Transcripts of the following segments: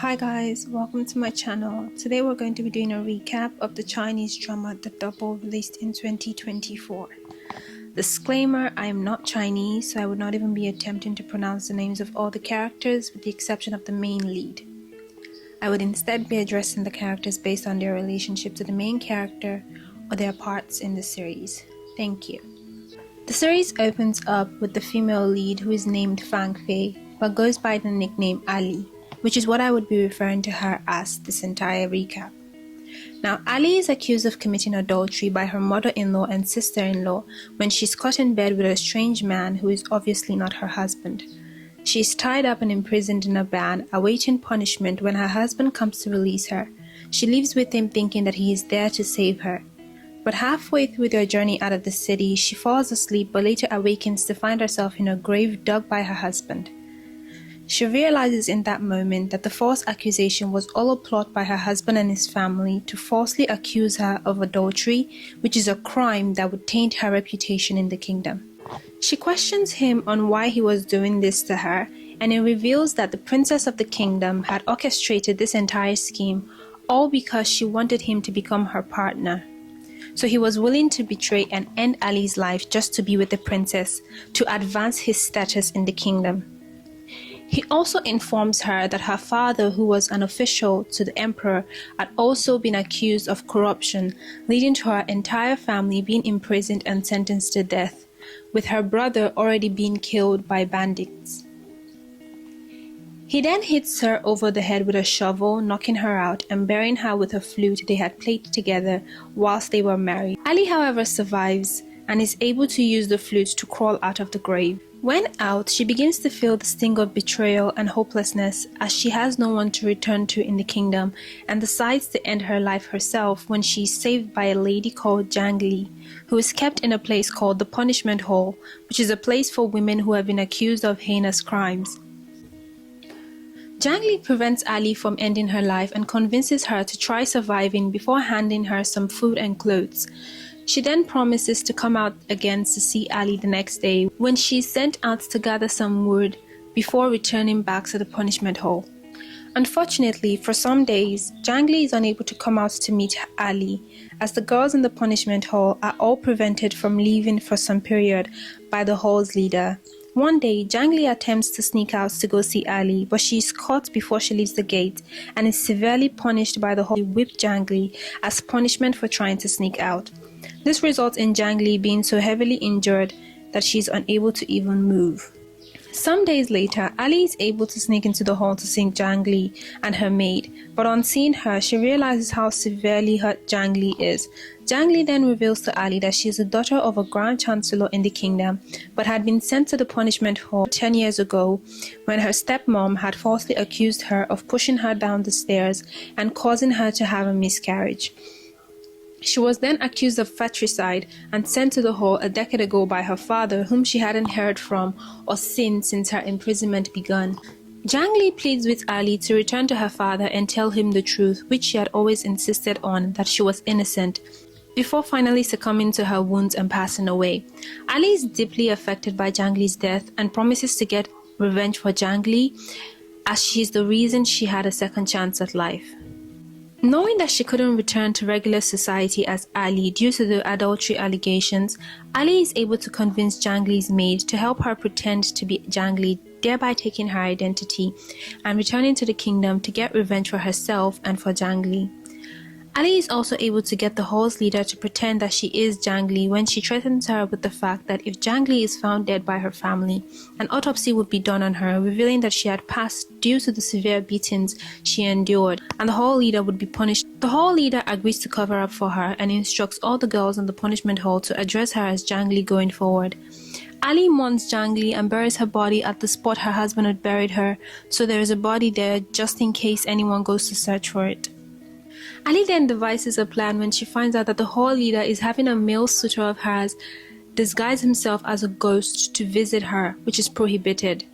Hi guys, welcome to my channel. Today we're going to be doing a recap of the Chinese drama The Double, released in 2024. Disclaimer, I am not Chinese, so I would not even be attempting to pronounce the names of all the characters with the exception of the main lead. I would instead be addressing the characters based on their relationship to the main character or their parts in the series. Thank you. The series opens up with the female lead who is named Fang Fei, but goes by the nickname Ali, which is what I would be referring to her as this entire recap. Now, Ali is accused of committing adultery by her mother-in-law and sister-in-law when she's caught in bed with a strange man who is obviously not her husband. She is tied up and imprisoned in a van, awaiting punishment when her husband comes to release her. She lives with him thinking that he is there to save her. But halfway through their journey out of the city, she falls asleep but later awakens to find herself in a grave dug by her husband. She realizes in that moment that the false accusation was all a plot by her husband and his family to falsely accuse her of adultery, which is a crime that would taint her reputation in the kingdom. She questions him on why he was doing this to her, and it reveals that the princess of the kingdom had orchestrated this entire scheme, all because she wanted him to become her partner. So he was willing to betray and end Ali's life just to be with the princess, to advance his status in the kingdom. He also informs her that her father, who was an official to the emperor, had also been accused of corruption, leading to her entire family being imprisoned and sentenced to death, with her brother already being killed by bandits. He then hits her over the head with a shovel, knocking her out and burying her with a flute they had played together whilst they were married. Ali, however, survives and is able to use the flute to crawl out of the grave. When out, she begins to feel the sting of betrayal and hopelessness as she has no one to return to in the kingdom, and decides to end her life herself when she is saved by a lady called Zhang Li, who is kept in a place called the Punishment Hall, which is a place for women who have been accused of heinous crimes. Zhang Li prevents Ali from ending her life and convinces her to try surviving before handing her some food and clothes. She then promises to come out again to see Ali the next day when she is sent out to gather some wood before returning back to the punishment hall. Unfortunately, for some days, Zhang Li is unable to come out to meet Ali, as the girls in the punishment hall are all prevented from leaving for some period by the hall's leader. One day, Zhang Li attempts to sneak out to go see Ali, but she is caught before she leaves the gate and is severely punished by the hall. Whip Zhang Li as punishment for trying to sneak out. This results in Zhang Li being so heavily injured that she is unable to even move. Some days later, Ali is able to sneak into the hall to see Zhang Li and her maid, but on seeing her, she realizes how severely hurt Zhang Li is. Zhang Li then reveals to Ali that she is the daughter of a Grand Chancellor in the kingdom, but had been sent to the punishment hall 10 years ago when her stepmom had falsely accused her of pushing her down the stairs and causing her to have a miscarriage. She was then accused of fratricide and sent to the hall a decade ago by her father, whom she hadn't heard from or seen since her imprisonment began. Zhang Li pleads with Ali to return to her father and tell him the truth, which she had always insisted on, that she was innocent, before finally succumbing to her wounds and passing away. Ali is deeply affected by Zhang Li's death and promises to get revenge for Zhang Li, as she is the reason she had a second chance at life. Knowing that she couldn't return to regular society as Ali due to the adultery allegations, Ali is able to convince Zhang Li's maid to help her pretend to be Zhang Li, thereby taking her identity and returning to the kingdom to get revenge for herself and for Zhang Li. Ali is also able to get the hall's leader to pretend that she is Zhang Li when she threatens her with the fact that if Zhang Li is found dead by her family, an autopsy would be done on her, revealing that she had passed due to the severe beatings she endured, and the hall leader would be punished. The hall leader agrees to cover up for her and instructs all the girls in the punishment hall to address her as Zhang Li going forward. Ali mourns Zhang Li and buries her body at the spot her husband had buried her, so there is a body there just in case anyone goes to search for it. Ali then devises a plan when she finds out that the hall leader is having a male suitor of hers disguise himself as a ghost to visit her, which is prohibited.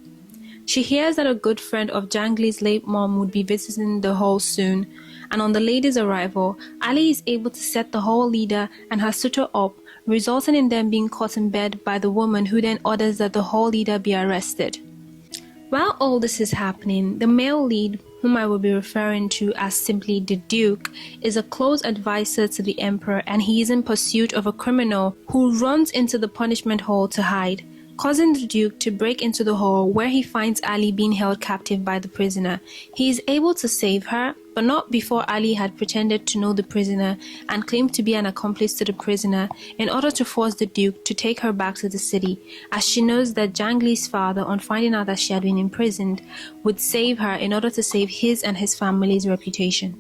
She hears that a good friend of Zhang Li's late mom would be visiting the hall soon, and on the lady's arrival, Ali is able to set the hall leader and her suitor up, resulting in them being caught in bed by the woman, who then orders that the hall leader be arrested. While all this is happening, the male lead whom I will be referring to as simply the Duke, is a close advisor to the Emperor, and he is in pursuit of a criminal who runs into the punishment hall to hide, causing the Duke to break into the hall, where he finds Ali being held captive by the prisoner. He is able to save her, but not before Ali had pretended to know the prisoner and claimed to be an accomplice to the prisoner in order to force the Duke to take her back to the city, as she knows that Zhang Li's father, on finding out that she had been imprisoned, would save her in order to save his and his family's reputation.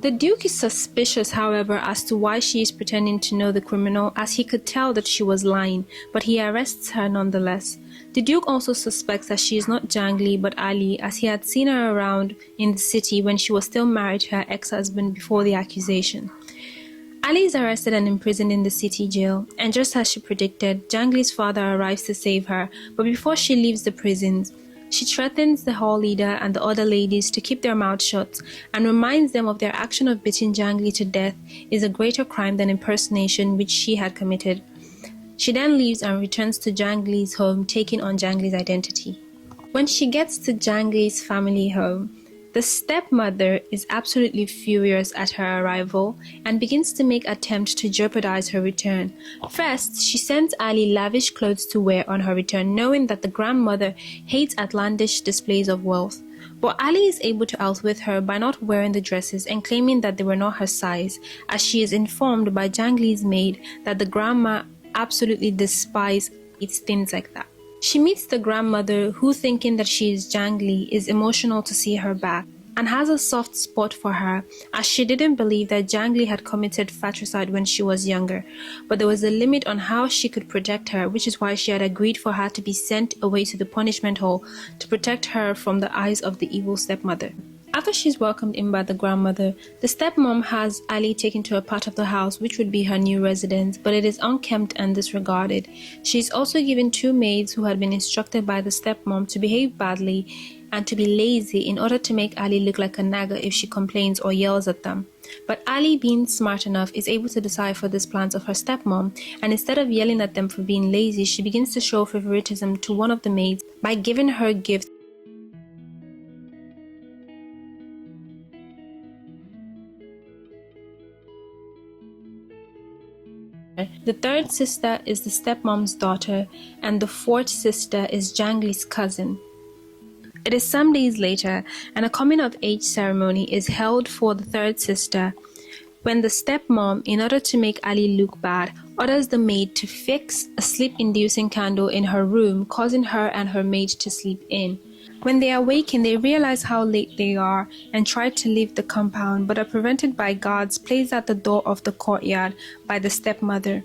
The Duke is suspicious, however, as to why she is pretending to know the criminal, as he could tell that she was lying, but he arrests her nonetheless. The Duke also suspects that she is not Zhang Li but Ali, as he had seen her around in the city when she was still married to her ex-husband before the accusation. Ali is arrested and imprisoned in the city jail, and just as she predicted, Zhang Li's father arrives to save her, but before she leaves the prisons, she threatens the hall leader and the other ladies to keep their mouths shut and reminds them of their action of beating Zhang Li to death is a greater crime than impersonation which she had committed. She then leaves and returns to Zhang Li's home, taking on Zhang Li's identity. When she gets to Zhang Li's family home, the stepmother is absolutely furious at her arrival and begins to make attempts to jeopardize her return. First, she sends Ali lavish clothes to wear on her return, knowing that the grandmother hates outlandish displays of wealth. But Ali is able to outwit her by not wearing the dresses and claiming that they were not her size, as she is informed by Zhang Li's maid that the grandma absolutely despises things like that. She meets the grandmother, who, thinking that she is Zhang Li, is emotional to see her back and has a soft spot for her, as she didn't believe that Zhang Li had committed fratricide when she was younger, but there was a limit on how she could protect her, which is why she had agreed for her to be sent away to the punishment hall to protect her from the eyes of the evil stepmother. After she's welcomed in by the grandmother, the stepmom has Ali taken to a part of the house which would be her new residence, but it is unkempt and disregarded. She is also given two maids who had been instructed by the stepmom to behave badly and to be lazy in order to make Ali look like a naga if she complains or yells at them. But Ali, being smart enough, is able to decipher these plans of her stepmom, and instead of yelling at them for being lazy, she begins to show favoritism to one of the maids by giving her gifts. The third sister is the stepmom's daughter, and the fourth sister is Zhang Li's cousin. It is some days later, and a coming-of-age ceremony is held for the third sister, when the stepmom, in order to make Ali look bad, orders the maid to fix a sleep-inducing candle in her room, causing her and her maid to sleep in. When they awaken, they realize how late they are and try to leave the compound, but are prevented by guards placed at the door of the courtyard by the stepmother.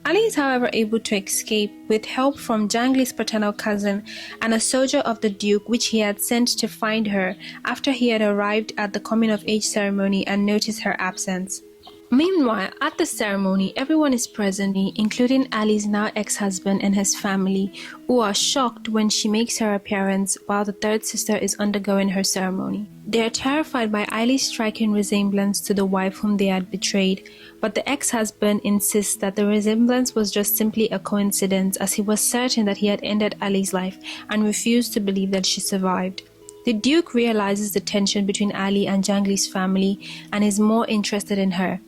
Ali is, however, able to escape with help from Zhang Li's paternal cousin and a soldier of the Duke, which he had sent to find her after he had arrived at the coming-of-age ceremony and noticed her absence. Meanwhile, at the ceremony, everyone is present, including Ali's now ex-husband and his family, who are shocked when she makes her appearance while the third sister is undergoing her ceremony. They are terrified by Ali's striking resemblance to the wife whom they had betrayed, but the ex-husband insists that the resemblance was just simply a coincidence, as he was certain that he had ended Ali's life and refused to believe that she survived. The Duke realizes the tension between Ali and Zhang Li's family and is more interested in her.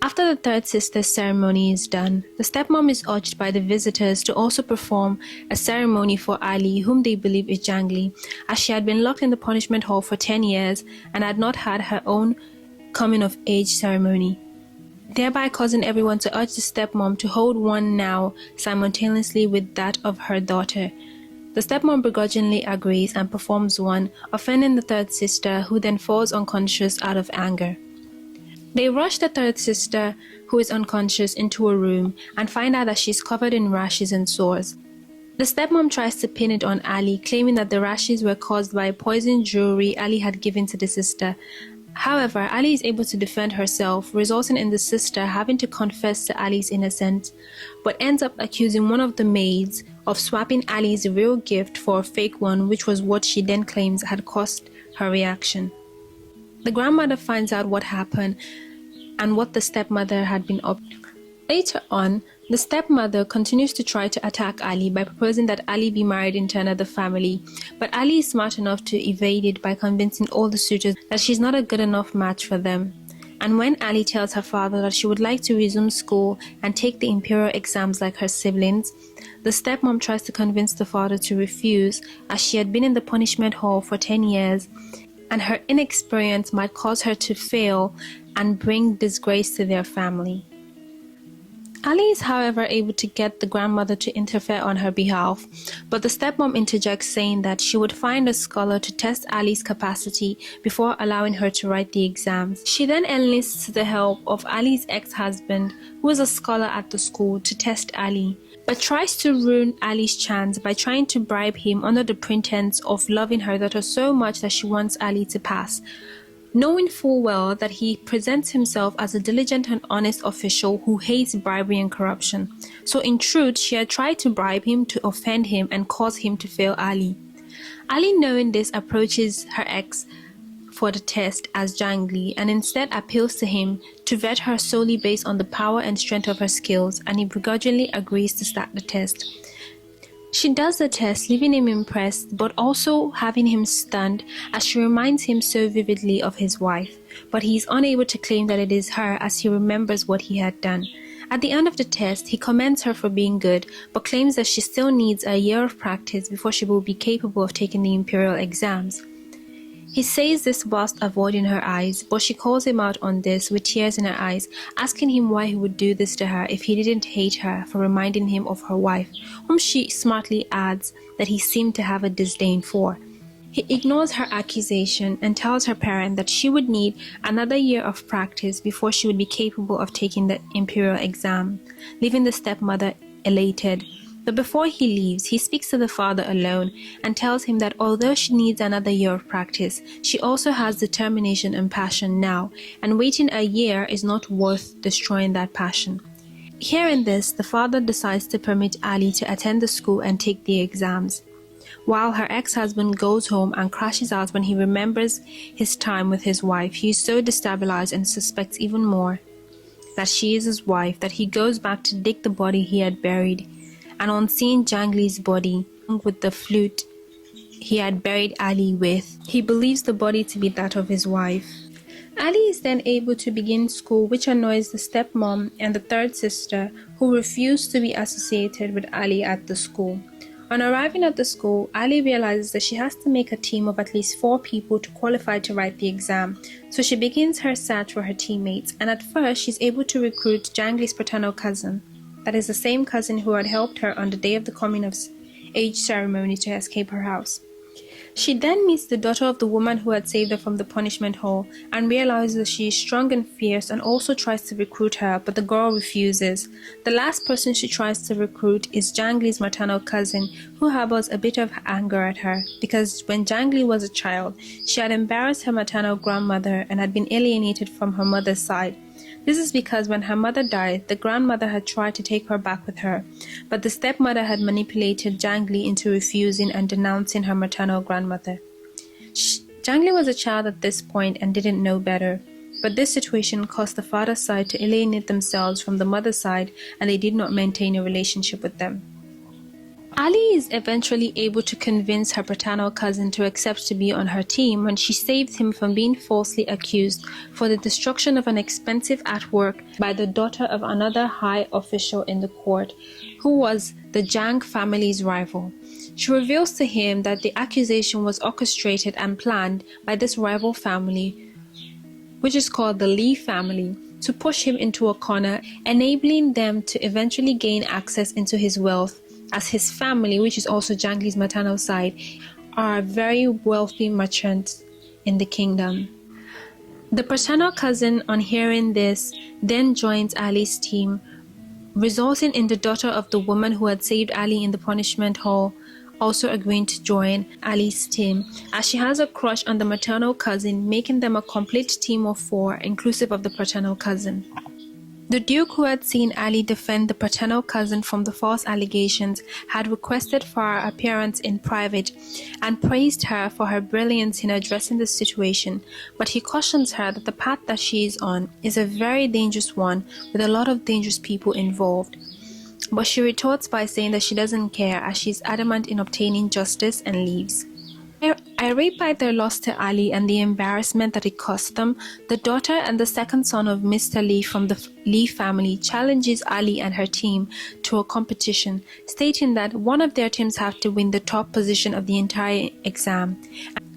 After the third sister's ceremony is done, the stepmom is urged by the visitors to also perform a ceremony for Ali, whom they believe is Zhang Li, as she had been locked in the punishment hall for 10 years and had not had her own coming-of-age ceremony, thereby causing everyone to urge the stepmom to hold one now simultaneously with that of her daughter. The stepmom begrudgingly agrees and performs one, offending the third sister, who then falls unconscious out of anger. They rush the third sister, who is unconscious, into a room and find out that she is covered in rashes and sores. The stepmom tries to pin it on Ali, claiming that the rashes were caused by poisoned jewelry Ali had given to the sister. However, Ali is able to defend herself, resulting in the sister having to confess to Ali's innocence, but ends up accusing one of the maids of swapping Ali's real gift for a fake one, which was what she then claims had caused her reaction. The grandmother finds out what happened and what the stepmother had been up to. Later on, The stepmother continues to try to attack Ali by proposing that Ali be married into another family, but Ali is smart enough to evade it by convincing all the suitors that she's not a good enough match for them. And when Ali tells her father that she would like to resume school and take the imperial exams like her siblings, the stepmom tries to convince the father to refuse, as she had been in the punishment hall for 10 years, and her inexperience might cause her to fail and bring disgrace to their family. Ali is, however, able to get the grandmother to interfere on her behalf, but the stepmom interjects, saying that she would find a scholar to test Ali's capacity before allowing her to write the exams. She then enlists the help of Ali's ex-husband, who is a scholar at the school, to test Ali, but tries to ruin Ali's chance by trying to bribe him under the pretense of loving her daughter so much that she wants Ali to pass, knowing full well that he presents himself as a diligent and honest official who hates bribery and corruption. So in truth, she had tried to bribe him to offend him and cause him to fail Ali. Ali, knowing this, approaches her ex for the test as Zhang Li, and instead appeals to him to vet her solely based on the power and strength of her skills, and he begrudgingly agrees to start the test. She does the test, leaving him impressed, but also having him stunned, as she reminds him so vividly of his wife. But he is unable to claim that it is her, as he remembers what he had done. At the end of the test, he commends her for being good, but claims that she still needs a year of practice before she will be capable of taking the imperial exams. He says this whilst avoiding her eyes, but she calls him out on this with tears in her eyes, asking him why he would do this to her if he didn't hate her for reminding him of her wife, whom she smartly adds that he seemed to have a disdain for. He ignores her accusation and tells her parent that she would need another year of practice before she would be capable of taking the imperial exam, leaving the stepmother elated. But before he leaves, he speaks to the father alone and tells him that although she needs another year of practice, she also has determination and passion now, and waiting a year is not worth destroying that passion. Hearing this, the father decides to permit Ali to attend the school and take the exams, while her ex-husband goes home and crashes out when he remembers his time with his wife. He is so destabilized and suspects even more that she is his wife that he goes back to dig the body he had buried. And on seeing Zhang Li's body with the flute he had buried Ali with, he believes the body to be that of his wife. Ali is then able to begin school, which annoys the stepmom and the third sister, who refuse to be associated with Ali at the school. On arriving at the school, Ali realizes that she has to make a team of at least 4 people to qualify to write the exam, so she begins her search for her teammates, and at first she's able to recruit Zhang Li's paternal cousin. That is the same cousin who had helped her on the day of the coming of age ceremony to escape her house. She then meets the daughter of the woman who had saved her from the punishment hall and realizes that she is strong and fierce, and also tries to recruit her, but the girl refuses. The last person she tries to recruit is Zhang Li's maternal cousin, who harbors a bit of anger at her because when Zhang Li was a child, she had embarrassed her maternal grandmother and had been alienated from her mother's side. This is because when her mother died, the grandmother had tried to take her back with her, but the stepmother had manipulated Zhang Li into refusing and denouncing her maternal grandmother. Zhang Li was a child at this point and didn't know better, but this situation caused the father's side to alienate themselves from the mother's side, and they did not maintain a relationship with them. Ali is eventually able to convince her paternal cousin to accept to be on her team when she saves him from being falsely accused for the destruction of an expensive artwork by the daughter of another high official in the court, who was the Zhang family's rival. She reveals to him that the accusation was orchestrated and planned by this rival family, which is called the Li family, to push him into a corner, enabling them to eventually gain access into his wealth, as his family, which is also Zhang Li's maternal side, are very wealthy merchants in the kingdom. The paternal cousin, on hearing this, then joins Ali's team, resulting in the daughter of the woman who had saved Ali in the punishment hall also agreeing to join Ali's team, as she has a crush on the maternal cousin, making them a complete team of 4, inclusive of the paternal cousin. The Duke, who had seen Ali defend the paternal cousin from the false allegations, had requested for her appearance in private and praised her for her brilliance in addressing the situation, but he cautions her that the path that she is on is a very dangerous one with a lot of dangerous people involved. but she retorts by saying that she doesn't care, as she's adamant in obtaining justice, and leaves. Irate by their loss to Ali and the embarrassment that it cost them, the daughter and the second son of Mr. Lee from the Lee family challenges Ali and her team to a competition, stating that one of their teams have to win the top position of the entire exam.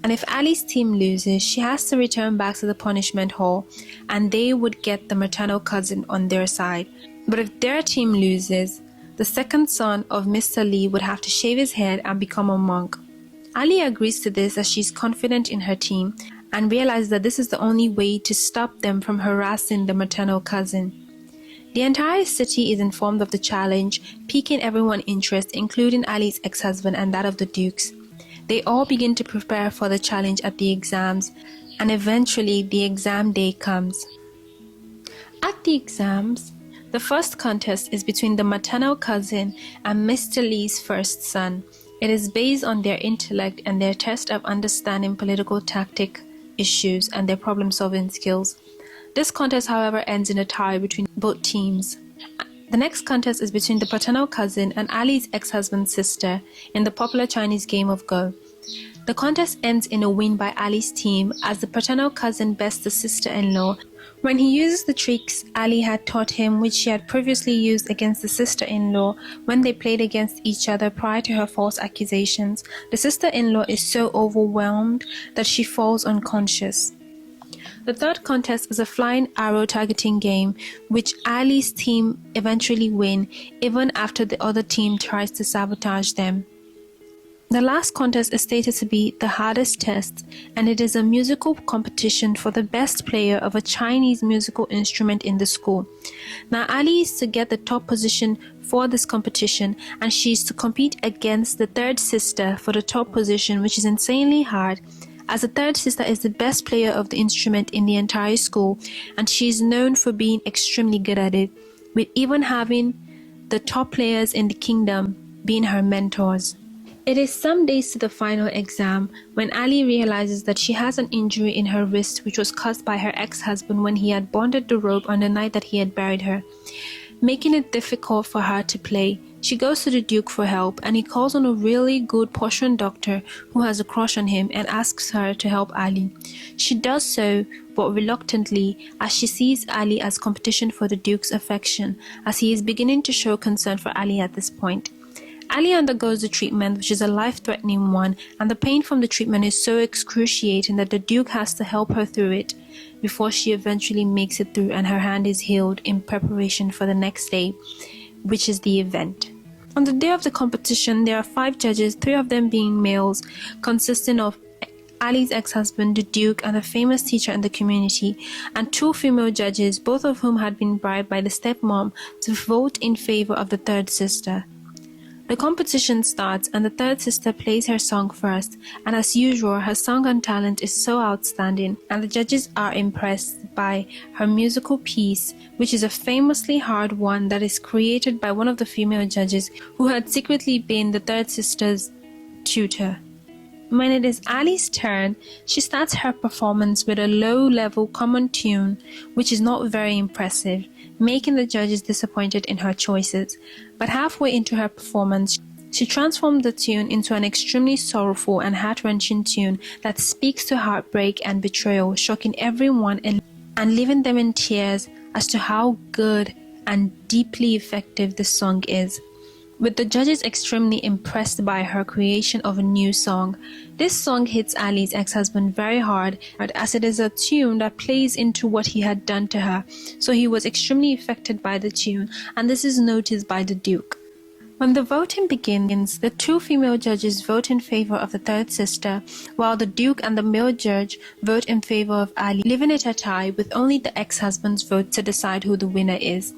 And if Ali's team loses, she has to return back to the punishment hall, and they would get the maternal cousin on their side. But if their team loses, the second son of Mr. Lee would have to shave his head and become a monk. Ali agrees to this as she's confident in her team and realizes that this is the only way to stop them from harassing the maternal cousin. The entire city is informed of the challenge, piquing everyone's interest, including Ali's ex-husband and that of the dukes. They all begin to prepare for the challenge at the exams, and eventually the exam day comes. At the exams, the first contest is between the maternal cousin and Mr. Lee's first son. It is based on their intellect and their test of understanding political tactic issues and their problem-solving skills. This contest, however, ends in a tie between both teams. The next contest is between the paternal cousin and Ali's ex-husband's sister in the popular Chinese game of Go. The contest ends in a win by Ali's team as the paternal cousin bests the sister-in-law when he uses the tricks Ali had taught him, which she had previously used against the sister-in-law when they played against each other prior to her false accusations. The sister-in-law is so overwhelmed that she falls unconscious. The third contest is a flying arrow targeting game, which Ali's team eventually win, even after the other team tries to sabotage them. The last contest is stated to be the hardest test, and it is a musical competition for the best player of a Chinese musical instrument in the school. Now, Ali is to get the top position for this competition, and she is to compete against the third sister for the top position, which is insanely hard, as the third sister is the best player of the instrument in the entire school, and she is known for being extremely good at it, with even having the top players in the kingdom being her mentors. It is some days to the final exam when Ali realizes that she has an injury in her wrist which was caused by her ex-husband when he had bonded the rope on the night that he had buried her, making it difficult for her to play. She goes to the Duke for help, and he calls on a really good Persian doctor who has a crush on him and asks her to help Ali. She does so, but reluctantly, as she sees Ali as competition for the Duke's affection, as he is beginning to show concern for Ali at this point. Ali undergoes the treatment, which is a life-threatening one, and the pain from the treatment is so excruciating that the Duke has to help her through it before she eventually makes it through and her hand is healed in preparation for the next day, which is the event. On the day of the competition, there are 5 judges, 3 of them being males, consisting of Ali's ex-husband, the Duke, and a famous teacher in the community, and 2 female judges, both of whom had been bribed by the stepmom to vote in favor of the third sister. The competition starts, and the third sister plays her song first, and as usual, her song and talent is so outstanding, and the judges are impressed by her musical piece, which is a famously hard one that is created by one of the female judges who had secretly been the third sister's tutor. When it is Ali's turn, she starts her performance with a low-level common tune, which is not very impressive, making the judges disappointed in her choices. But halfway into her performance, she transformed the tune into an extremely sorrowful and heart-wrenching tune that speaks to heartbreak and betrayal, shocking everyone and leaving them in tears as to how good and deeply effective the song is. With the judges extremely impressed by her creation of a new song. This song hits Ali's ex-husband very hard, as it is a tune that plays into what he had done to her, so he was extremely affected by the tune, and this is noticed by the Duke. When the voting begins, the 2 female judges vote in favor of the third sister, while the Duke and the male judge vote in favor of Ali, leaving it a tie with only the ex-husband's vote to decide who the winner is.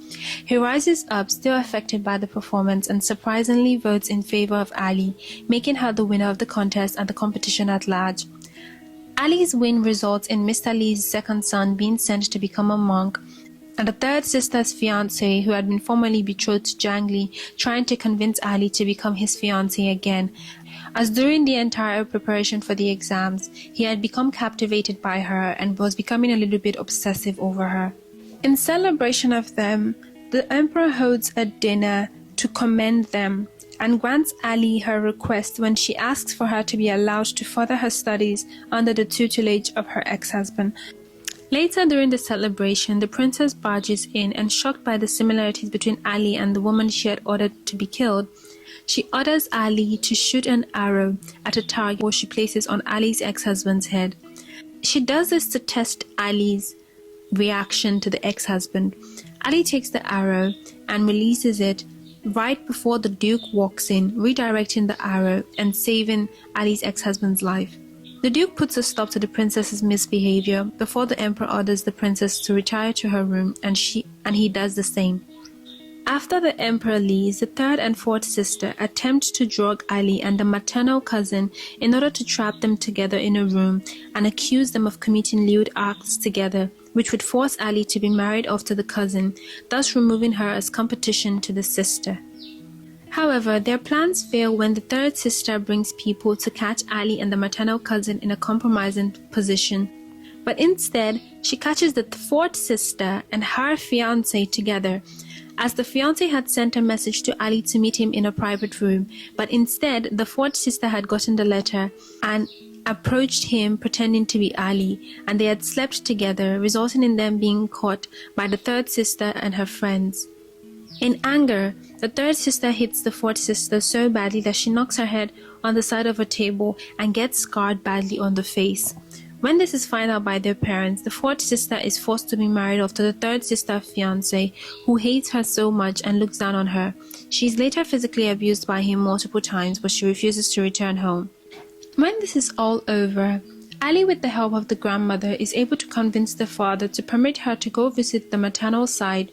He rises up, still affected by the performance, and surprisingly votes in favor of Ali, making her the winner of the contest and the competition at large. Ali's win results in Mr. Lee's second son being sent to become a monk, and the third sister's fiancé, who had been formerly betrothed to Zhang Li, trying to convince Ali to become his fiancé again, as during the entire preparation for the exams, he had become captivated by her and was becoming a little bit obsessive over her. In celebration of them, the emperor holds a dinner to commend them and grants Ali her request when she asks for her to be allowed to further her studies under the tutelage of her ex-husband. Later during the celebration, the princess barges in and, shocked by the similarities between Ali and the woman she had ordered to be killed, she orders Ali to shoot an arrow at a target she places on Ali's ex-husband's head. She does this to test Ali's reaction to the ex-husband. Ali takes the arrow and releases it right before the Duke walks in, redirecting the arrow and saving Ali's ex-husband's life. The Duke puts a stop to the princess's misbehavior before the Emperor orders the princess to retire to her room, and he does the same. After the Emperor leaves, the third and fourth sister attempt to drug Ali and the maternal cousin in order to trap them together in a room and accuse them of committing lewd acts together, which would force Ali to be married off to the cousin, thus removing her as competition to the sister. However, their plans fail when the third sister brings people to catch Ali and the maternal cousin in a compromising position. But instead, she catches the fourth sister and her fiancé together, as the fiancé had sent a message to Ali to meet him in a private room, but instead the fourth sister had gotten the letter and approached him pretending to be Ali, and they had slept together, resulting in them being caught by the third sister and her friends. In anger, the third sister hits the fourth sister so badly that she knocks her head on the side of a table and gets scarred badly on the face. When this is found out by their parents, the fourth sister is forced to be married off to the third sister's fiancé, who hates her so much and looks down on her. She is later physically abused by him multiple times, but she refuses to return home. When this is all over, Ali, with the help of the grandmother, is able to convince the father to permit her to go visit the maternal side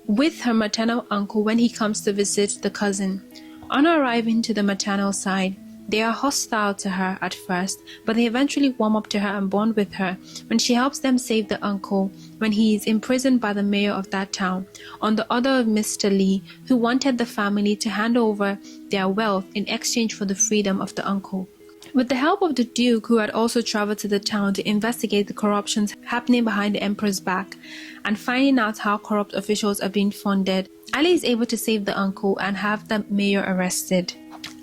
with her maternal uncle when he comes to visit the cousin. On arriving to the maternal side, they are hostile to her at first, but they eventually warm up to her and bond with her when she helps them save the uncle when he is imprisoned by the mayor of that town, on the order of Mr. Lee, who wanted the family to hand over their wealth in exchange for the freedom of the uncle. With the help of the Duke, who had also traveled to the town to investigate the corruptions happening behind the Emperor's back and finding out how corrupt officials are being funded, Ali is able to save the uncle and have the mayor arrested.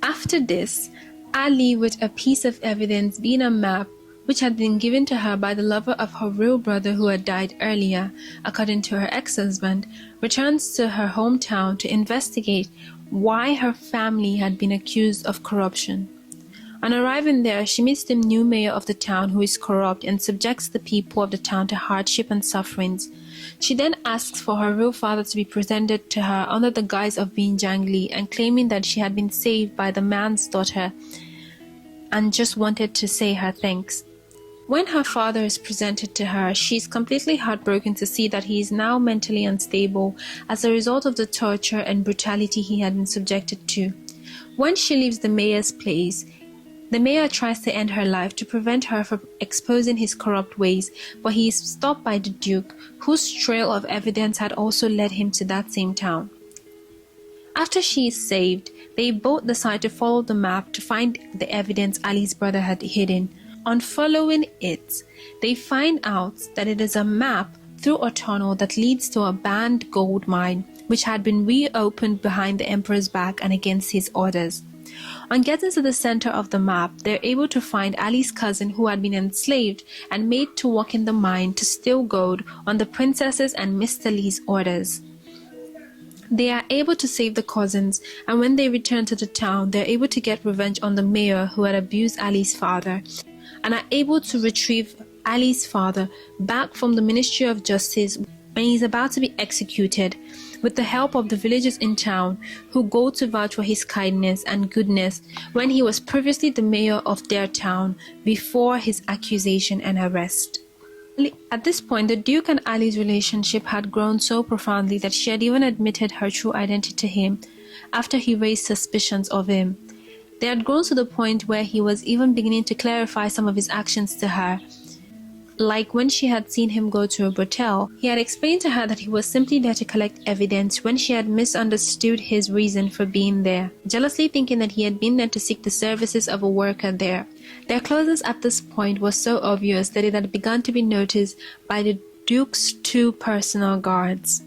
After this, Ali, with a piece of evidence being a map which had been given to her by the lover of her real brother who had died earlier, according to her ex-husband, returns to her hometown to investigate why her family had been accused of corruption. On arriving there, she meets the new mayor of the town, who is corrupt and subjects the people of the town to hardship and sufferings. She then asks for her real father to be presented to her under the guise of being jangly and claiming that she had been saved by the man's daughter and just wanted to say her thanks. When her father is presented to her, she is completely heartbroken to see that he is now mentally unstable as a result of the torture and brutality he had been subjected to. When she leaves the mayor's place, the mayor tries to end her life to prevent her from exposing his corrupt ways, but he is stopped by the Duke, whose trail of evidence had also led him to that same town. After she is saved, they both decide to follow the map to find the evidence Ali's brother had hidden. On following it, they find out that it is a map through a tunnel that leads to a banned gold mine, which had been reopened behind the Emperor's back and against his orders. On getting to the center of the map, they're able to find Ali's cousin, who had been enslaved and made to work in the mine to steal gold on the princess's and Mr. Lee's orders. They are able to save the cousins, and when they return to the town, they're able to get revenge on the mayor who had abused Ali's father, and are able to retrieve Ali's father back from the Ministry of Justice when he's about to be executed, with the help of the villagers in town who go to vouch for his kindness and goodness when he was previously the mayor of their town before his accusation and arrest. At this point, the Duke and Ali's relationship had grown so profoundly that she had even admitted her true identity to him after he raised suspicions of him. They had grown to the point where he was even beginning to clarify some of his actions to her. Like when she had seen him go to a brothel, he had explained to her that he was simply there to collect evidence when she had misunderstood his reason for being there, jealously thinking that he had been there to seek the services of a worker there. Their closeness at this point was so obvious that it had begun to be noticed by the Duke's two personal guards.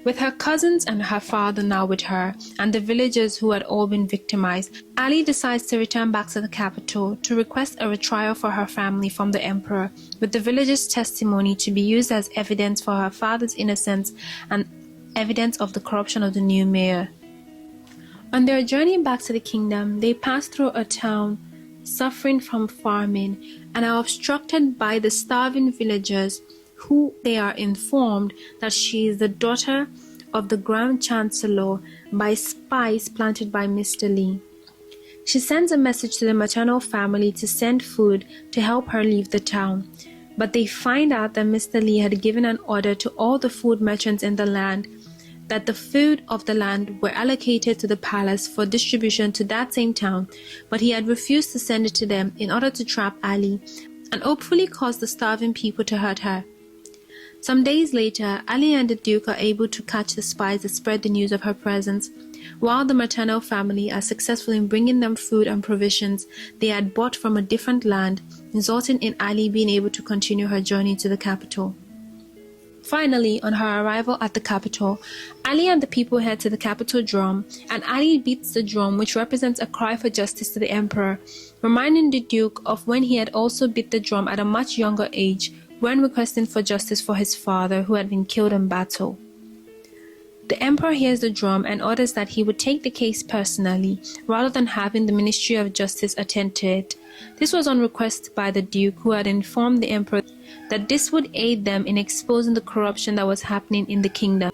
With her cousins and her father now with her, and the villagers who had all been victimized, Ali decides to return back to the capital to request a retrial for her family from the emperor, with the villagers' testimony to be used as evidence for her father's innocence and evidence of the corruption of the new mayor. On their journey back to the kingdom, they pass through a town suffering from famine and are obstructed by the starving villagers, who they are informed that she is the daughter of the Grand Chancellor by spies planted by Mr. Li. She sends a message to the maternal family to send food to help her leave the town, but they find out that Mr. Li had given an order to all the food merchants in the land that the food of the land were allocated to the palace for distribution to that same town, but he had refused to send it to them in order to trap Ali and hopefully cause the starving people to hurt her. Some days later, Ali and the Duke are able to catch the spies that spread the news of her presence, while the maternal family are successful in bringing them food and provisions they had bought from a different land, resulting in Ali being able to continue her journey to the capital. Finally, on her arrival at the capital, Ali and the people head to the capital drum, and Ali beats the drum, which represents a cry for justice to the emperor, reminding the Duke of when he had also beat the drum at a much younger age, when requesting for justice for his father who had been killed in battle. The emperor hears the drum and orders that he would take the case personally, rather than having the Ministry of Justice attend to it. This was on request by the Duke, who had informed the emperor that this would aid them in exposing the corruption that was happening in the kingdom.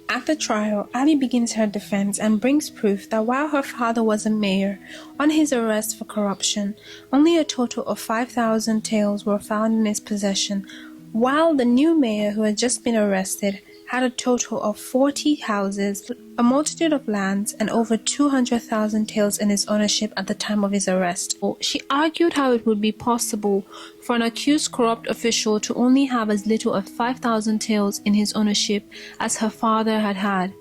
At the trial, Ali begins her defense and brings proof that while her father was a mayor, on his arrest for corruption, only a total of 5,000 taels were found in his possession, while the new mayor who had just been arrested had a total of 40 houses, a multitude of lands, and over 200,000 taels in his ownership at the time of his arrest. She argued how it would be possible for an accused corrupt official to only have as little as 5,000 taels in his ownership as her father had had.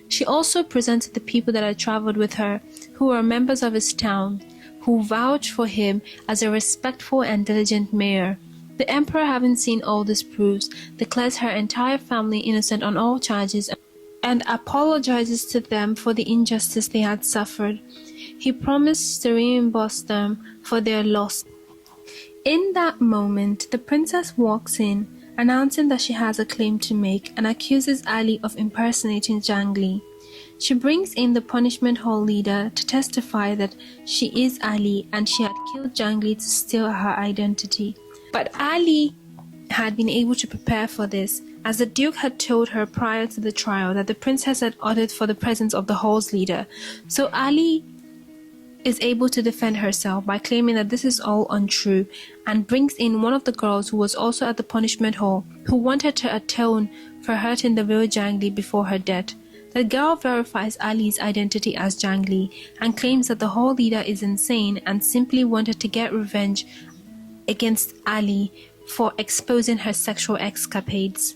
She also presented the people that had traveled with her, who were members of his town, who vouched for him as a respectful and diligent mayor. The emperor, having seen all these proofs, declares her entire family innocent on all charges and apologizes to them for the injustice they had suffered. He promised to reimburse them for their loss. In that moment, the princess walks in, announcing that she has a claim to make and accuses Ali of impersonating Zhang Li. She brings in the punishment hall leader to testify that she is Ali and she had killed Zhang Li to steal her identity. But Ali had been able to prepare for this, as the Duke had told her prior to the trial that the princess had ordered for the presence of the hall's leader. So Ali is able to defend herself by claiming that this is all untrue, and brings in one of the girls who was also at the punishment hall, who wanted to atone for hurting the real Zhang Li before her death. The girl verifies Ali's identity as Zhang Li and claims that the hall leader is insane and simply wanted to get revenge against Ali for exposing her sexual escapades.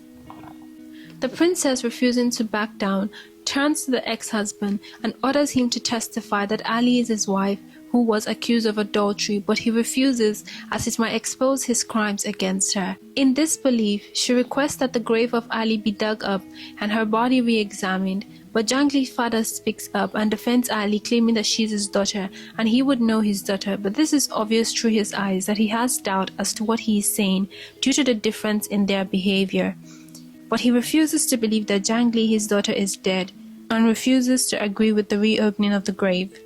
The princess, refusing to back down, turns to the ex-husband and orders him to testify that Ali is his wife, who was accused of adultery, but he refuses as it might expose his crimes against her. In disbelief, she requests that the grave of Ali be dug up and her body re-examined, but Zhang Li's father speaks up and defends Ali, claiming that she is his daughter and he would know his daughter, but this is obvious through his eyes that he has doubt as to what he is saying due to the difference in their behavior. But he refuses to believe that Zhang Li, his daughter, is dead, and refuses to agree with the reopening of the grave.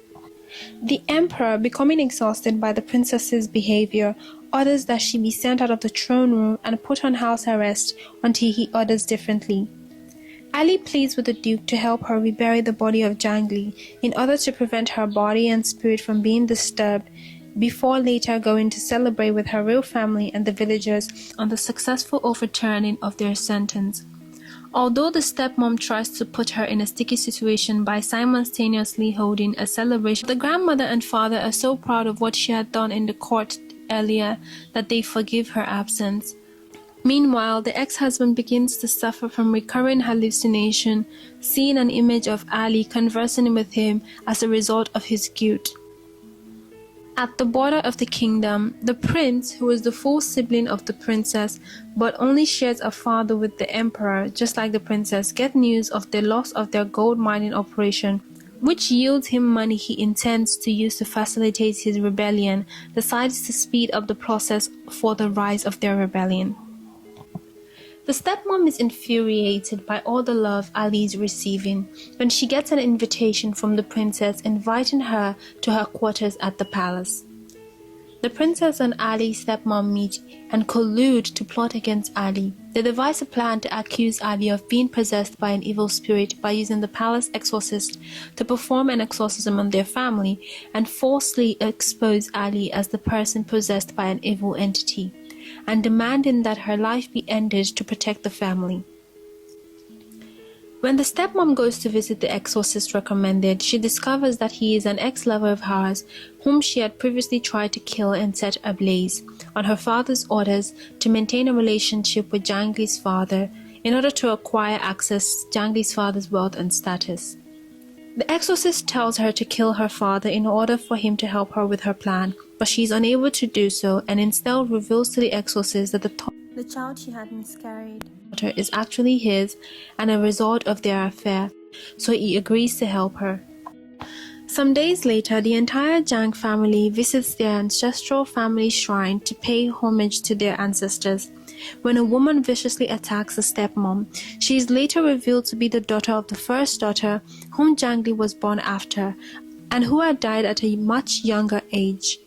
The emperor, becoming exhausted by the princess's behavior, orders that she be sent out of the throne room and put on house arrest until he orders differently. Ali pleads with the Duke to help her rebury the body of Zhang Li in order to prevent her body and spirit from being disturbed, before later going to celebrate with her real family and the villagers on the successful overturning of their sentence. Although the stepmom tries to put her in a sticky situation by simultaneously holding a celebration, the grandmother and father are so proud of what she had done in the court earlier that they forgive her absence. Meanwhile, the ex-husband begins to suffer from recurring hallucination, seeing an image of Ali conversing with him as a result of his guilt. At the border of the kingdom, the prince, who is the full sibling of the princess but only shares a father with the emperor, just like the princess, gets news of the loss of their gold mining operation, which yields him money he intends to use to facilitate his rebellion, decides to speed up the process for the rise of their rebellion. The stepmom is infuriated by all the love Ali is receiving when she gets an invitation from the princess inviting her to her quarters at the palace. The princess and Ali's stepmom meet and collude to plot against Ali. They devise a plan to accuse Ali of being possessed by an evil spirit by using the palace exorcist to perform an exorcism on their family and falsely expose Ali as the person possessed by an evil entity, and demanding that her life be ended to protect the family. When the stepmom goes to visit the exorcist recommended, she discovers that he is an ex-lover of hers whom she had previously tried to kill and set ablaze, on her father's orders, to maintain a relationship with Zhang Li's father in order to acquire access to Zhang Li's father's wealth and status. The exorcist tells her to kill her father in order for him to help her with her plan, but she is unable to do so and instead reveals to the exorcist that the child she had miscarried is actually his and a result of their affair, so he agrees to help her. Some days later, the entire Zhang family visits their ancestral family shrine to pay homage to their ancestors. When a woman viciously attacks the stepmom, she is later revealed to be the daughter of the first daughter whom Zhang Li was born after and who had died at a much younger age.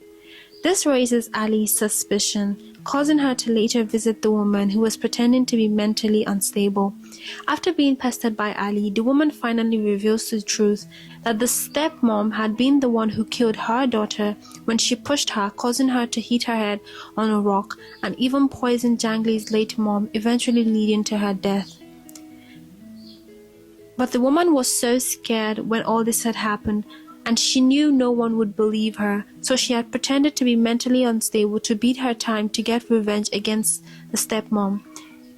This raises Ali's suspicion, causing her to later visit the woman who was pretending to be mentally unstable. After being pestered by Ali, the woman finally reveals the truth that the stepmom had been the one who killed her daughter when she pushed her, causing her to hit her head on a rock and even poisoned Zhang Li's late mom, eventually leading to her death. But the woman was so scared when all this had happened, and she knew no one would believe her, so she had pretended to be mentally unstable to beat her time to get revenge against the stepmom.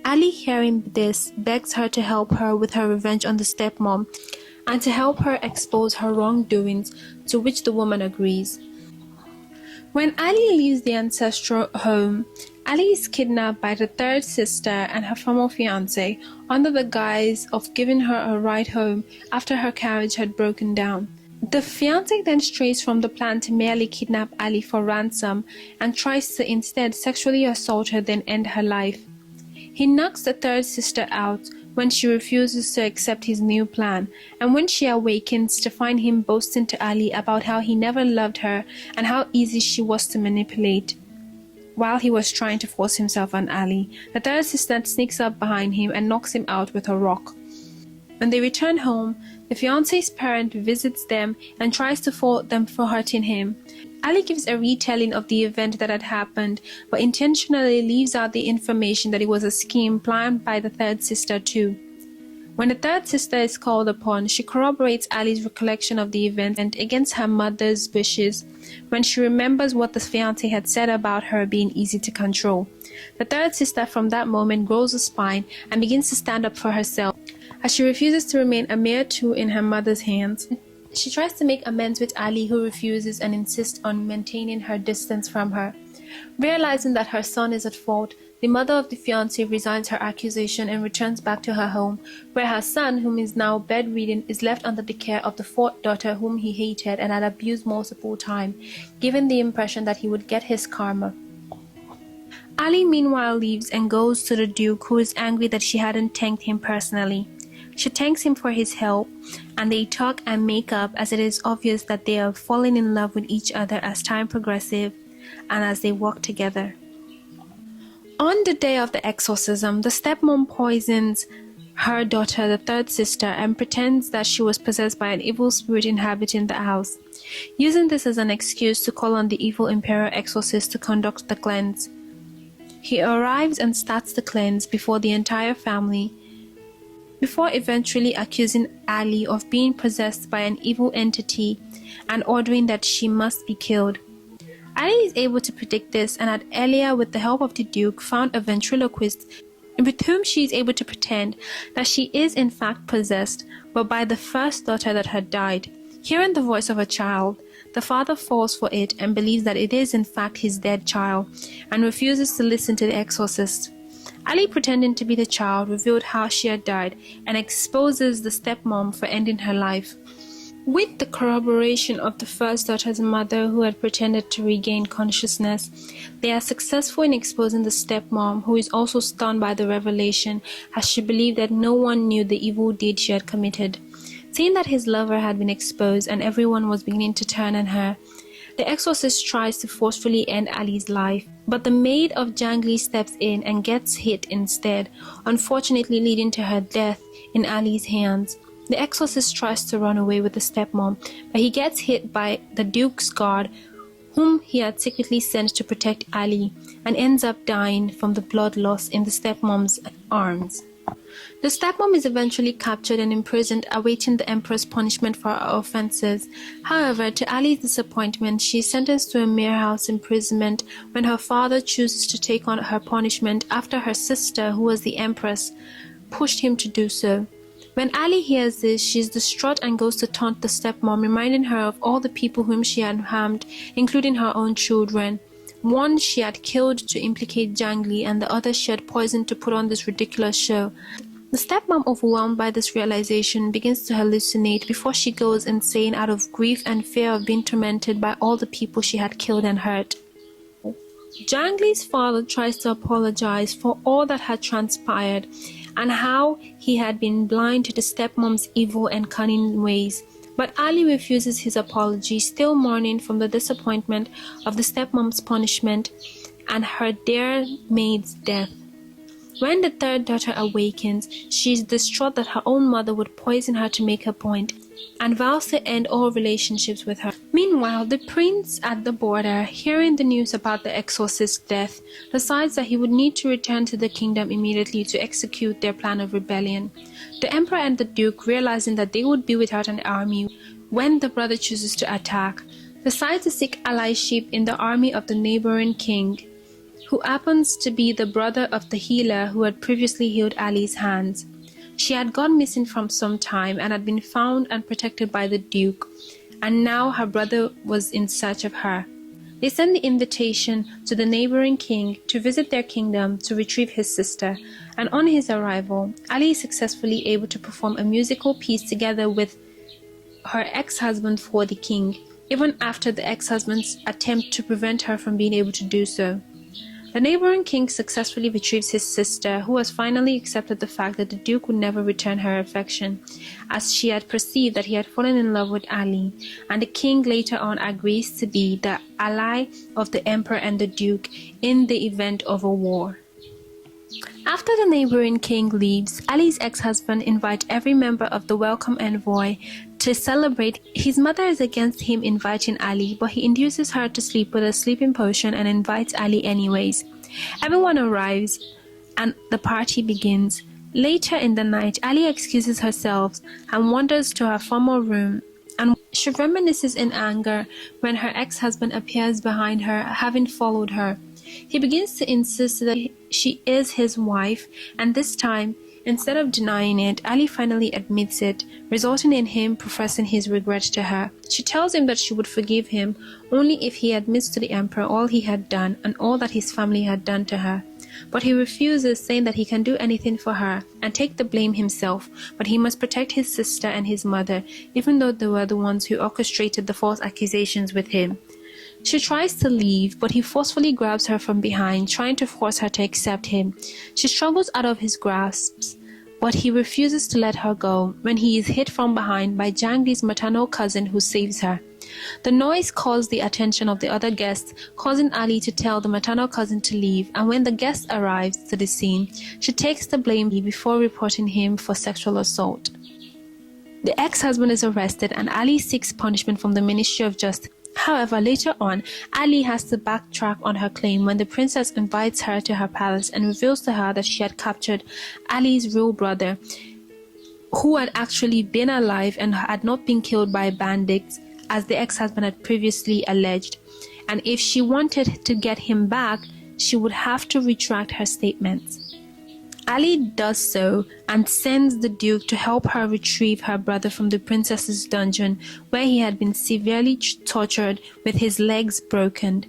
Ali, hearing this, begs her to help her with her revenge on the stepmom and to help her expose her wrongdoings, to which the woman agrees. When Ali leaves the ancestral home, Ali is kidnapped by the third sister and her former fiancé under the guise of giving her a ride home after her carriage had broken down. The fiancé then strays from the plan to merely kidnap Ali for ransom and tries to instead sexually assault her, then end her life. He knocks the third sister out when she refuses to accept his new plan, and when she awakens to find him boasting to Ali about how he never loved her and how easy she was to manipulate. While he was trying to force himself on Ali, the third sister sneaks up behind him and knocks him out with a rock. When they return home, the fiancé's parent visits them and tries to fault them for hurting him. Ali gives a retelling of the event that had happened, but intentionally leaves out the information that it was a scheme planned by the third sister too. When the third sister is called upon, she corroborates Ali's recollection of the event and against her mother's wishes when she remembers what the fiancé had said about her being easy to control. The third sister from that moment grows a spine and begins to stand up for herself, as she refuses to remain a mere tool in her mother's hands. She tries to make amends with Ali, who refuses and insists on maintaining her distance from her. Realizing that her son is at fault, the mother of the fiancé resigns her accusation and returns back to her home, where her son, whom is now bedridden, is left under the care of the fourth daughter whom he hated and had abused multiple times, giving the impression that he would get his karma. Ali meanwhile leaves and goes to the Duke, who is angry that she hadn't thanked him personally. She thanks him for his help, and they talk and make up, as it is obvious that they are falling in love with each other as time progresses and as they walk together. On the day of the exorcism, the stepmom poisons her daughter, the third sister, and pretends that she was possessed by an evil spirit inhabiting the house, using this as an excuse to call on the evil imperial exorcist to conduct the cleanse. He arrives and starts the cleanse before the entire family, before eventually accusing Ali of being possessed by an evil entity and ordering that she must be killed. Ali is able to predict this and had earlier, with the help of the Duke, found a ventriloquist with whom she is able to pretend that she is in fact possessed, but by the first daughter that had died. Hearing the voice of a child, The father falls for it and believes that it is in fact his dead child and refuses to listen to the exorcist. Ali, pretending to be the child, revealed how she had died and exposes the stepmom for ending her life. With the corroboration of the first daughter's mother, who had pretended to regain consciousness, they are successful in exposing the stepmom, who is also stunned by the revelation, as she believed that no one knew the evil deed she had committed. Seeing that his lover had been exposed and everyone was beginning to turn on her, the exorcist tries to forcefully end Ali's life, but the maid of Jangli steps in and gets hit instead, unfortunately leading to her death in Ali's hands. The exorcist tries to run away with the stepmom, but he gets hit by the Duke's guard, whom he had secretly sent to protect Ali, and ends up dying from the blood loss in the stepmom's arms. The stepmom is eventually captured and imprisoned, awaiting the emperor's punishment for her offenses. However, to Ali's disappointment, she is sentenced to a mere house imprisonment when her father chooses to take on her punishment after her sister, who was the empress, pushed him to do so. When Ali hears this, she is distraught and goes to taunt the stepmom, reminding her of all the people whom she had harmed, including her own children. One she had killed to implicate Jangli, and the other she had poisoned to put on this ridiculous show. The stepmom, overwhelmed by this realization, begins to hallucinate before she goes insane out of grief and fear of being tormented by all the people she had killed and hurt. Jangli's father tries to apologize for all that had transpired and how he had been blind to the stepmom's evil and cunning ways. But Ali refuses his apology, still mourning from the disappointment of the stepmom's punishment and her dear maid's death. When the third daughter awakens, she is distraught that her own mother would poison her to make her point, and vows to end all relationships with her. Meanwhile, the prince at the border, hearing the news about the exorcist's death, decides that he would need to return to the kingdom immediately to execute their plan of rebellion. The emperor and the duke, realizing that they would be without an army when the brother chooses to attack, decide to seek allyship in the army of the neighboring king, who happens to be the brother of the healer who had previously healed Ali's hands. She had gone missing from some time and had been found and protected by the Duke, and now her brother was in search of her. They sent the invitation to the neighboring king to visit their kingdom to retrieve his sister, and on his arrival, Ali is successfully able to perform a musical piece together with her ex-husband for the king, even after the ex-husband's attempt to prevent her from being able to do so. The neighboring king successfully retrieves his sister, who has finally accepted the fact that the Duke would never return her affection, as she had perceived that he had fallen in love with Ali, and the king later on agrees to be the ally of the emperor and the Duke in the event of a war. After the neighboring king leaves, Ali's ex-husband invites every member of the welcome envoy to celebrate. His mother is against him inviting Ali, but he induces her to sleep with a sleeping potion and invites Ali anyways. Everyone arrives and the party begins. Later in the night, Ali excuses herself and wanders to her former room, and she reminisces in anger when her ex-husband appears behind her, having followed her. He begins to insist that she is his wife, and this time, instead of denying it, Ali finally admits it, resulting in him professing his regret to her. She tells him that she would forgive him only if he admits to the emperor all he had done and all that his family had done to her. But he refuses, saying that he can do anything for her and take the blame himself, but he must protect his sister and his mother, even though they were the ones who orchestrated the false accusations with him. She tries to leave, but he forcefully grabs her from behind, trying to force her to accept him. She struggles out of his grasp, but he refuses to let her go when he is hit from behind by Jangli's maternal cousin, who saves her. The noise calls the attention of the other guests, causing Ali to tell the maternal cousin to leave, and when the guest arrives to the scene, she takes the blame before reporting him for sexual assault. The ex-husband is arrested and Ali seeks punishment from the Ministry of Justice. However, later on, Ali has to backtrack on her claim when the princess invites her to her palace and reveals to her that she had captured Ali's real brother, who had actually been alive and had not been killed by bandits, as the ex-husband had previously alleged. And if she wanted to get him back, she would have to retract her statements. Ali does so and sends the Duke to help her retrieve her brother from the princess's dungeon, where he had been severely tortured with his legs broken.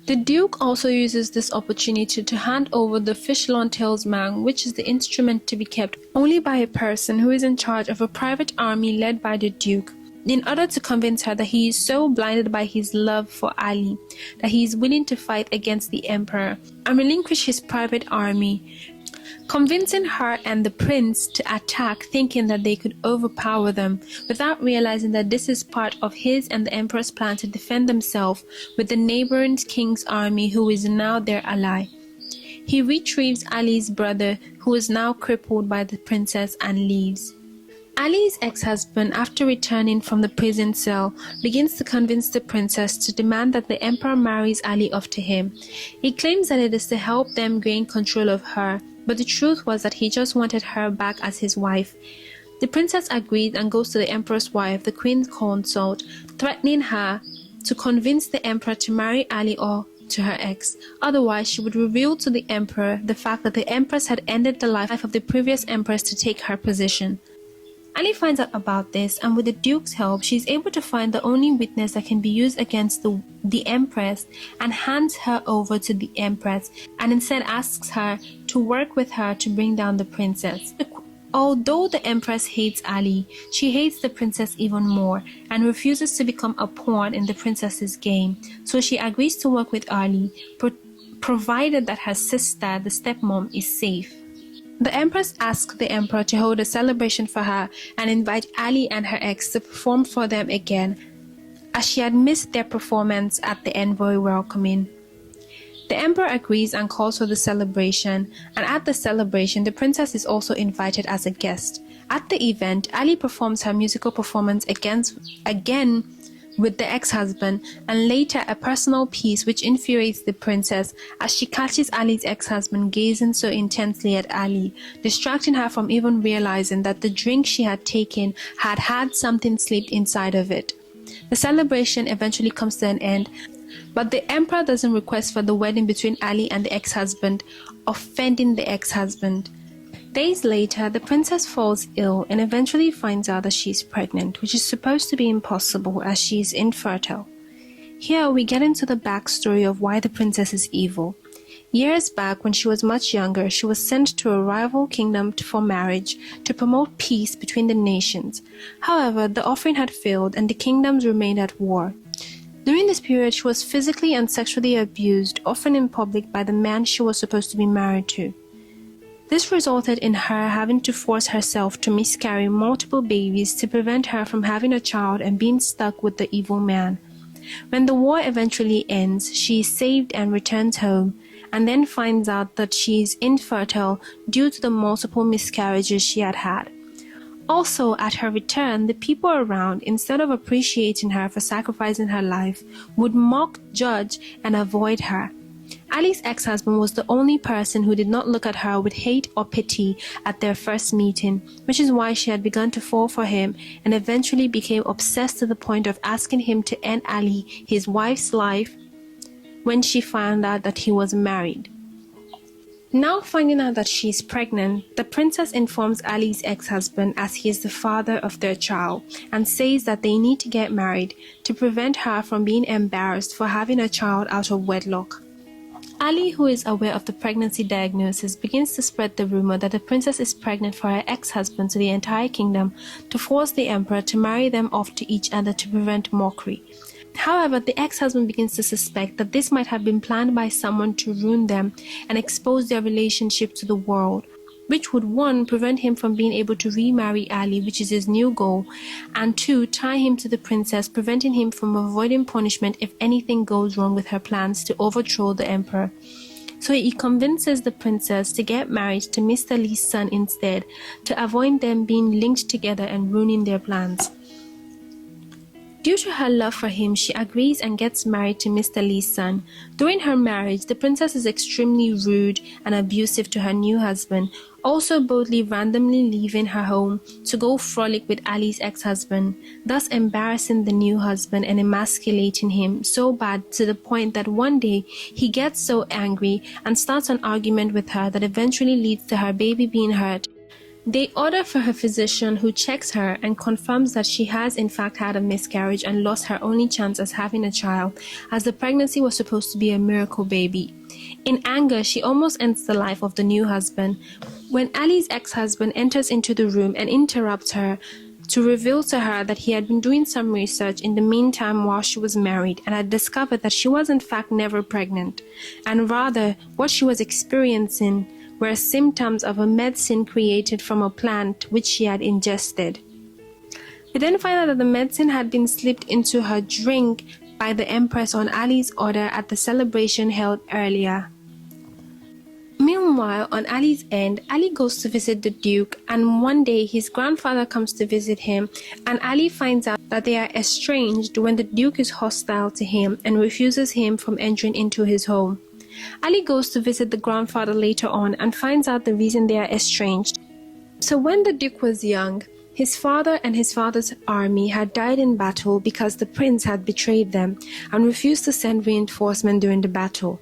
The Duke also uses this opportunity to hand over the Fishlon talisman, which is the instrument to be kept only by a person who is in charge of a private army led by the Duke, in order to convince her that he is so blinded by his love for Ali that he is willing to fight against the Emperor and relinquish his private army, convincing her and the prince to attack, thinking that they could overpower them, without realizing that this is part of his and the Emperor's plan to defend themselves with the neighboring king's army, who is now their ally. He retrieves Ali's brother, who is now crippled by the princess, and leaves. Ali's ex-husband, after returning from the prison cell, begins to convince the princess to demand that the Emperor marries Ali off to him. He claims that it is to help them gain control of her, but the truth was that he just wanted her back as his wife. The princess agrees and goes to the Emperor's wife, the Queen Consort, threatening her to convince the Emperor to marry Ali or to her ex. Otherwise, she would reveal to the Emperor the fact that the Empress had ended the life of the previous Empress to take her position. Ali finds out about this, and with the Duke's help, she is able to find the only witness that can be used against the Empress, and hands her over to the Empress, and instead asks her to work with her to bring down the princess. Although the Empress hates Ali, she hates the princess even more and refuses to become a pawn in the princess's game, so she agrees to work with Ali, provided that her sister, the stepmom, is safe. The Empress asks the Emperor to hold a celebration for her and invite Ali and her ex to perform for them again, as she had missed their performance at the envoy welcoming. The Emperor agrees and calls for the celebration, and at the celebration, the princess is also invited as a guest. At the event, Ali performs her musical performance again with the ex-husband, and later a personal piece which infuriates the princess as she catches Ali's ex-husband gazing so intensely at Ali, distracting her from even realizing that the drink she had taken had something slipped inside of it. The celebration eventually comes to an end, but the Emperor doesn't request for the wedding between Ali and the ex-husband, offending the ex-husband. Days later, the princess falls ill and eventually finds out that she is pregnant, which is supposed to be impossible as she is infertile. Here we get into the backstory of why the princess is evil. Years back, when she was much younger, she was sent to a rival kingdom for marriage to promote peace between the nations. However, the offering had failed and the kingdoms remained at war. During this period, she was physically and sexually abused, often in public, by the man she was supposed to be married to. This resulted in her having to force herself to miscarry multiple babies to prevent her from having a child and being stuck with the evil man. When the war eventually ends, she is saved and returns home, and then finds out that she is infertile due to the multiple miscarriages she had had. Also, at her return, the people around, instead of appreciating her for sacrificing her life, would mock, judge, and avoid her. Ali's ex-husband was the only person who did not look at her with hate or pity at their first meeting, which is why she had begun to fall for him and eventually became obsessed to the point of asking him to end Ali, his wife's life, when she found out that he was married. Now finding out that she is pregnant, the princess informs Ali's ex-husband, as he is the father of their child, and says that they need to get married to prevent her from being embarrassed for having a child out of wedlock. Ali, who is aware of the pregnancy diagnosis, begins to spread the rumor that the princess is pregnant for her ex-husband to the entire kingdom to force the emperor to marry them off to each other to prevent mockery. However, the ex-husband begins to suspect that this might have been planned by someone to ruin them and expose their relationship to the world, which would, 1, prevent him from being able to remarry Ali, which is his new goal, and 2, tie him to the princess, preventing him from avoiding punishment if anything goes wrong with her plans to overthrow the emperor. So he convinces the princess to get married to Mr. Li's son instead, to avoid them being linked together and ruining their plans. Due to her love for him, she agrees and gets married to Mr. Li's son. During her marriage, the princess is extremely rude and abusive to her new husband, also boldly randomly leaving her home to go frolic with Ali's ex-husband, thus embarrassing the new husband and emasculating him so bad to the point that one day he gets so angry and starts an argument with her that eventually leads to her baby being hurt. They order for her physician, who checks her and confirms that she has in fact had a miscarriage and lost her only chance as having a child, as the pregnancy was supposed to be a miracle baby. In anger, she almost ends the life of the new husband. When Ali's ex-husband enters into the room and interrupts her to reveal to her that he had been doing some research in the meantime while she was married and had discovered that she was in fact never pregnant, and rather what she was experiencing were symptoms of a medicine created from a plant which she had ingested. We then find out that the medicine had been slipped into her drink by the Empress on Ali's order at the celebration held earlier. Meanwhile, on Ali's end, Ali goes to visit the Duke, and one day his grandfather comes to visit him, and Ali finds out that they are estranged when the Duke is hostile to him and refuses him from entering into his home. Ali goes to visit the grandfather later on and finds out the reason they are estranged. So when the Duke was young, his father and his father's army had died in battle because the prince had betrayed them and refused to send reinforcement during the battle.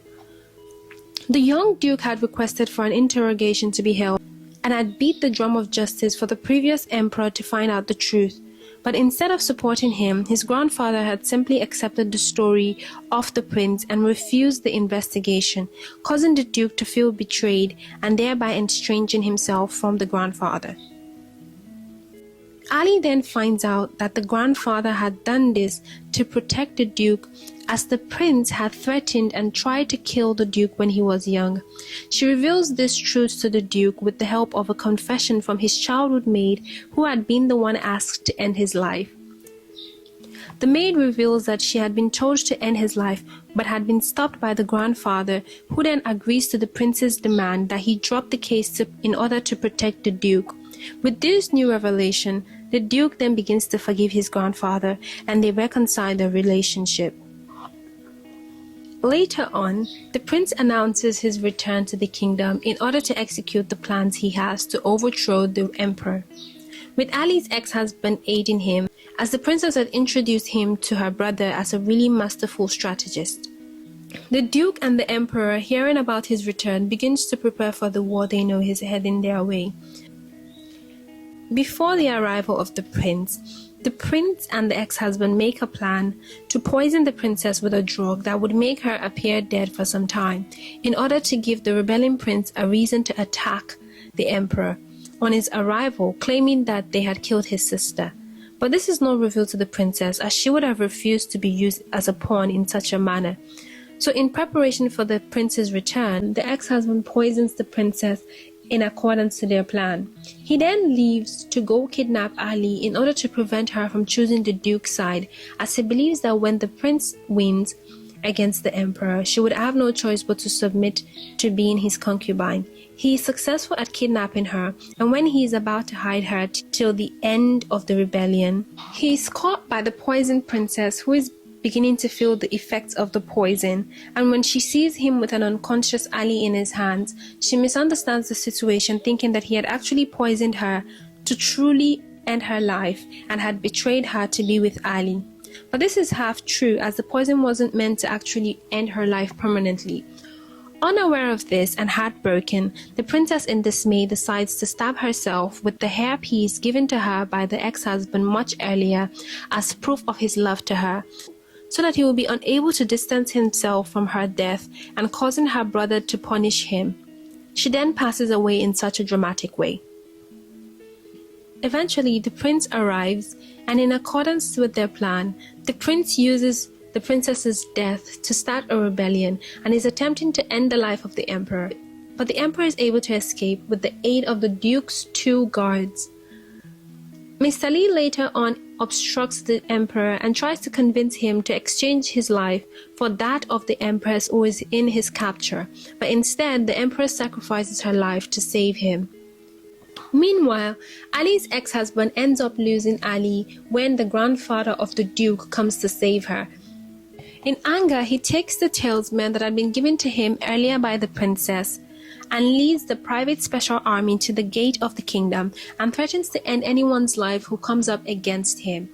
The young Duke had requested for an interrogation to be held and had beat the drum of justice for the previous emperor to find out the truth. But instead of supporting him, his grandfather had simply accepted the story of the prince and refused the investigation, causing the Duke to feel betrayed and thereby estranging himself from the grandfather. Ali then finds out that the grandfather had done this to protect the Duke, as the prince had threatened and tried to kill the Duke when he was young. She reveals this truth to the Duke with the help of a confession from his childhood maid, who had been the one asked to end his life. The maid reveals that she had been told to end his life but had been stopped by the grandfather, who then agrees to the prince's demand that he drop the case in order to protect the Duke. With this new revelation, the Duke then begins to forgive his grandfather and they reconcile their relationship. Later on, the prince announces his return to the kingdom in order to execute the plans he has to overthrow the emperor, with Ali's ex-husband aiding him, as the princess had introduced him to her brother as a really masterful strategist. The Duke and the emperor, hearing about his return, begins to prepare for the war they know is heading their way. Before the arrival of the prince and the ex-husband make a plan to poison the princess with a drug that would make her appear dead for some time, in order to give the rebelling prince a reason to attack the emperor on his arrival, claiming that they had killed his sister. But this is not revealed to the princess, as she would have refused to be used as a pawn in such a manner. So in preparation for the prince's return, the ex-husband poisons the princess in accordance to their plan. He then leaves to go kidnap Ali in order to prevent her from choosing the Duke's side, as he believes that when the prince wins against the emperor, she would have no choice but to submit to being his concubine. He is successful at kidnapping her, and when he is about to hide her till the end of the rebellion, he is caught by the poisoned princess, who is beginning to feel the effects of the poison, and when she sees him with an unconscious Ali in his hands, she misunderstands the situation, thinking that he had actually poisoned her to truly end her life and had betrayed her to be with Ali. But this is half true, as the poison wasn't meant to actually end her life permanently. Unaware of this and heartbroken, the princess in dismay decides to stab herself with the hairpiece given to her by the ex-husband much earlier as proof of his love to her, so that he will be unable to distance himself from her death and causing her brother to punish him. She then passes away in such a dramatic way. Eventually, the prince arrives, and in accordance with their plan, the prince uses the princess's death to start a rebellion and is attempting to end the life of the emperor. But the emperor is able to escape with the aid of the Duke's 2 guards. Mr. Li later on obstructs the emperor and tries to convince him to exchange his life for that of the empress who is in his capture, but instead the empress sacrifices her life to save him. Meanwhile, Ali's ex-husband ends up losing Ali when the grandfather of the Duke comes to save her. In anger, he takes the talisman that had been given to him earlier by the princess and leads the private special army to the gate of the kingdom and threatens to end anyone's life who comes up against him.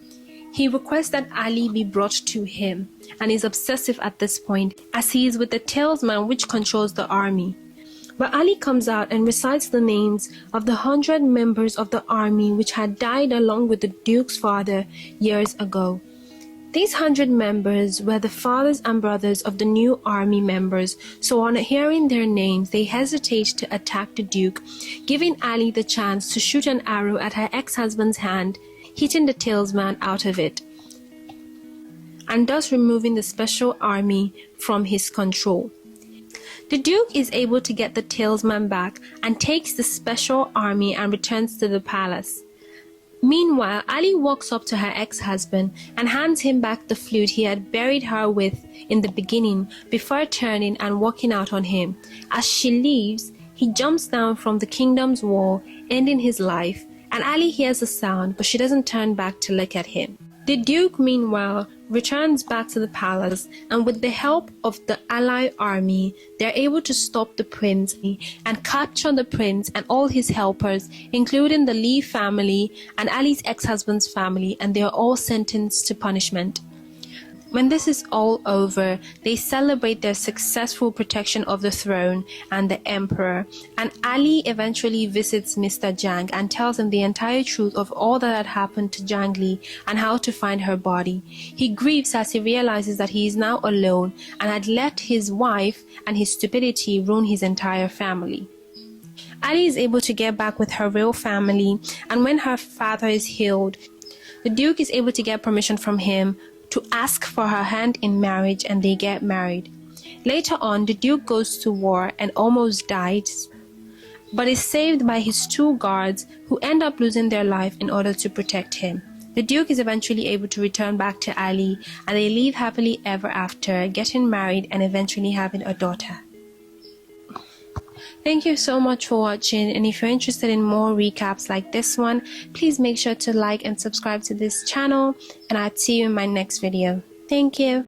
He requests that Ali be brought to him and is obsessive at this point as he is with the talisman which controls the army. But Ali comes out and recites the names of the 100 members of the army which had died along with the Duke's father years ago. These 100 members were the fathers and brothers of the new army members, so on hearing their names, they hesitate to attack the Duke, giving Ali the chance to shoot an arrow at her ex-husband's hand, hitting the talisman out of it, and thus removing the special army from his control. The Duke is able to get the talisman back and takes the special army and returns to the palace. Meanwhile, Ali walks up to her ex-husband and hands him back the flute he had buried her with in the beginning before turning and walking out on him. As she leaves, he jumps down from the kingdom's wall, ending his life, and Ali hears the sound, but she doesn't turn back to look at him. The Duke, meanwhile, returns back to the palace, and with the help of the ally army, they are able to stop the prince and capture the prince and all his helpers, including the Li family and Ali's ex-husband's family, and they are all sentenced to punishment. When this is all over, they celebrate their successful protection of the throne and the emperor, and Ali eventually visits Mr. Zhang and tells him the entire truth of all that had happened to Zhang Li and how to find her body. He grieves as he realizes that he is now alone and had let his wife and his stupidity ruin his entire family. Ali is able to get back with her real family, and when her father is healed, the Duke is able to get permission from him to ask for her hand in marriage, and they get married. Later on, the Duke goes to war and almost dies, but is saved by his 2 guards who end up losing their life in order to protect him. The Duke is eventually able to return back to Ali, and they live happily ever after, getting married and eventually having a daughter. Thank you so much for watching, and if you're interested in more recaps like this one, please make sure to like and subscribe to this channel, and I'll see you in my next video. Thank you.